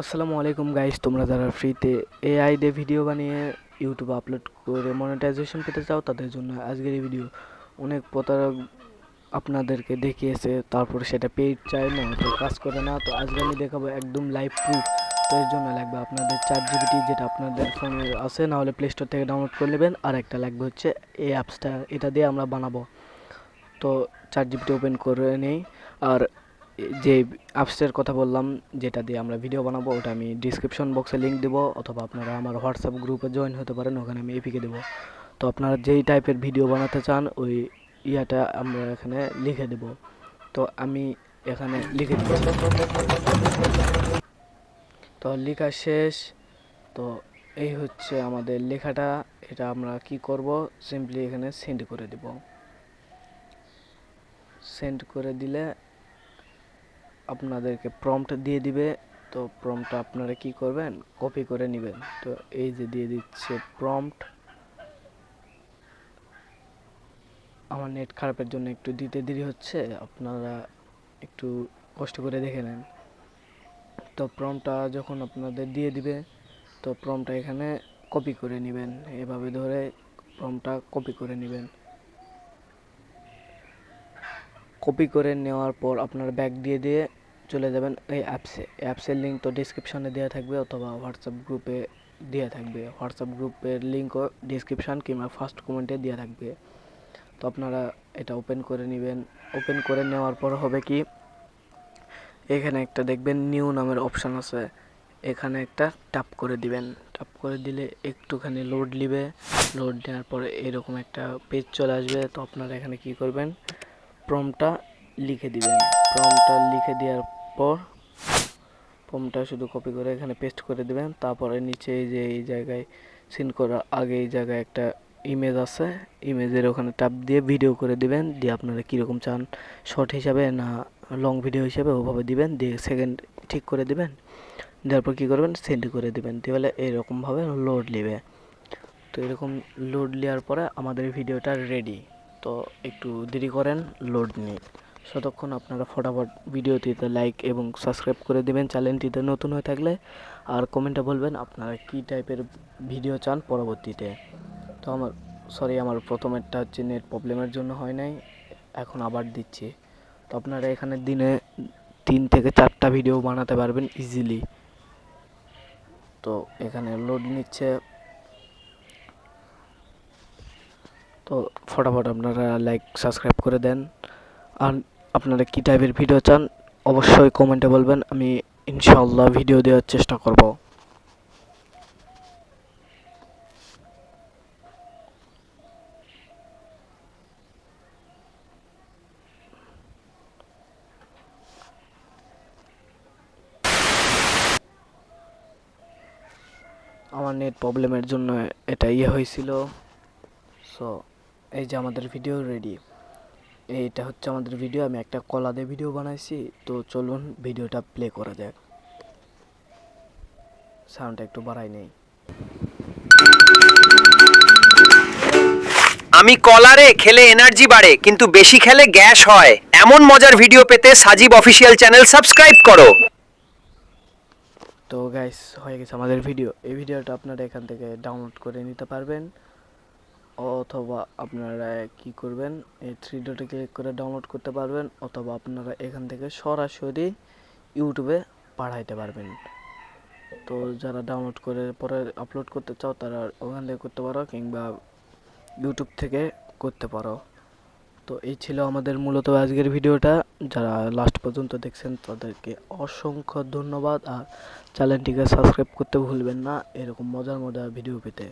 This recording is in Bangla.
আসসালামু আলাইকুম গাইস, তোমরা যারা ফ্রিতে এআই দিয়ে ভিডিও বানিয়ে ইউটিউবে আপলোড করে মনিটাইজেশন পেতে চাও তাদের জন্য আজকের এই ভিডিও। অনেক প্রতারক আপনাদেরকে দেখিয়েছে, তারপর সেটা পেইড চায় না, তো কাজ করে না। তো আজকে আমি দেখাবো একদম লাইভ প্রুফ। তো এর জন্য লাগবে আপনাদের ChatGPT, যেটা আপনাদের ফোনে আছে, না হলে প্লে স্টোর থেকে ডাউনলোড করে নেবেন। আর একটা লাগবে হচ্ছে এই অ্যাপসটা, এটা দিয়ে আমরা বানাবো। তো ChatGPT ওপেন করে নেই। আর যে অ্যাপসের কথা বললাম, যেটা দিয়ে আমরা ভিডিও বানাবো, ওটা আমি ডিসক্রিপশন বক্সে লিঙ্ক দেবো, অথবা আপনারা আমার হোয়াটসঅ্যাপ গ্রুপে জয়েন হতে পারেন, ওখানে আমি এপিকে দেবো। তো আপনারা যেই টাইপের ভিডিও বানাতে চান ওই ইয়াটা আমরা এখানে লিখে দেব। তো আমি এখানে লিখে দিচ্ছি। তো লেখা শেষ। তো এই হচ্ছে আমাদের লেখাটা। এটা আমরা কি করব, সিম্পলি এখানে সেন্ড করে দেব। সেন্ড করে দিলে আপনাদেরকে প্রম্পট দিয়ে দিবে। তো প্রম্পটটা আপনারা কি করবেন, কপি করে নেবেন। তো এই যে দিয়ে দিচ্ছে প্রম্পট। আমার নেট খারাপের জন্য একটু দিতে দেরি হচ্ছে, আপনারা একটু কষ্ট করে দেখে নেন। তো প্রম্পটটা যখন আপনাদের দিয়ে দিবে, তো প্রম্পটটা এখানে কপি করে নেবেন, এভাবে ধরে প্রম্পটটা কপি করে নেবেন। কপি করে নেওয়ার পর আপনার ব্যাক দিয়ে দিয়ে চলে যাবেন এই অ্যাপসের লিঙ্ক তো ডিসক্রিপশনে দেওয়া থাকবে, অথবা হোয়াটসঅ্যাপ গ্রুপে দেওয়া থাকবে। হোয়াটসঅ্যাপ গ্রুপের লিঙ্কও ডিসক্রিপশন কিংবা ফার্স্ট কমেন্টে দেওয়া থাকবে। তো আপনারা এটা ওপেন করে নেবেন। ওপেন করে নেওয়ার পর হবে কি, এখানে একটা দেখবেন নিউ নামের অপশান আছে, এখানে একটা ট্যাপ করে দিবেন। ট্যাপ করে দিলে একটুখানি লোড নিবে। লোড নেওয়ার পরে এরকম একটা পেজ চলে আসবে। তো আপনারা এখানে কি করবেন, প্রম্পটটা লিখে দিবেন। প্রম্পটটা লিখে দেওয়ার পর প্রম্পটটা শুধু কপি করে এখানে পেস্ট করে দিবেন। তারপরে নিচে এই যে এই জায়গায় সিন করার আগে এই জায়গায় একটা ইমেজ আছে, ইমেজের ওখানে ট্যাপ দিয়ে ভিডিও করে দিবেন। দিয়ে আপনারা কীরকম চান, শর্ট হিসাবে না লং ভিডিও হিসাবে, ওভাবে দিবেন। দিয়ে সেকেন্ড ঠিক করে দিবেন। দেওয়ার পর কী করবেন, সেন্ড করে দিবেন। তাহলে এরকমভাবে লোড নেবে। তো এরকম লোড নেওয়ার পরে আমাদের ভিডিওটা রেডি। তো একটু দেরি করেন, লোড নিয়ে। ততক্ষণ আপনারা ফটাফট ভিডিওটিতে লাইক এবং সাবস্ক্রাইব করে দিবেন চ্যানেলটিতে নতুন হয়ে থাকলে। আর কমেন্টে বলবেন আপনারা কী টাইপের ভিডিও চান পরবর্তীতে। তো আমার প্রথমেরটা হচ্ছে নেট প্রবলেমের জন্য হয় নাই, এখন আবার দিচ্ছি। তো আপনারা এখানে দিনে 3 থেকে 4টা ভিডিও বানাতে পারবেন ইজিলি। তো এখানে লোড নিচ্ছে। তো ফটাফট আপনারা লাইক সাবস্ক্রাইব করে দেন। আর আপনারা কী টাইপের ভিডিও চান অবশ্যই কমেন্টে বলবেন, আমি ইনশাআল্লাহ ভিডিও দেওয়ার চেষ্টা করব। আমার নেট প্রবলেমের জন্য এটা হয়েছিল। সো এই যে আমাদের ভিডিও রেডি। এইটা হচ্ছে আমাদের ভিডিও। আমি একটা কলা দিয়ে ভিডিও বানাইছি। তো চলুন ভিডিওটা প্লে করা যাক। সাউন্ডটা একটু বাড়াই নেই। আমি কলারে খেলে এনার্জি বাড়ে, কিন্তু বেশি খেলে গ্যাস হয়। এমন মজার ভিডিও পেতে সাজিব অফিসিয়াল চ্যানেল সাবস্ক্রাইব করো। তো গাইস, হয়ে গেছে আমাদের ভিডিও। এই ভিডিওটা আপনারা এখান থেকে ডাউনলোড করে নিতে পারবেন, অথবা আপনারা কি করবেন, এই 3 ডটে ক্লিক করে ডাউনলোড করতে পারবেন, অথবা আপনারা এখান থেকে সরাসরি ইউটিউবে পাঠাইতে পারবেন। তো যারা ডাউনলোড করে পরে আপলোড করতে চাও তারা ওখান থেকে করতে পারো, কিংবা ইউটিউব থেকে করতে পারো। তো এই ছিল আমাদের মূলত আজকের ভিডিওটা। যারা লাস্ট পর্যন্ত দেখছেন তাদেরকে অসংখ্য ধন্যবাদ। আর চ্যানেলটিকে সাবস্ক্রাইব করতে ভুলবেন না এরকম মজার মজার ভিডিও পেতে।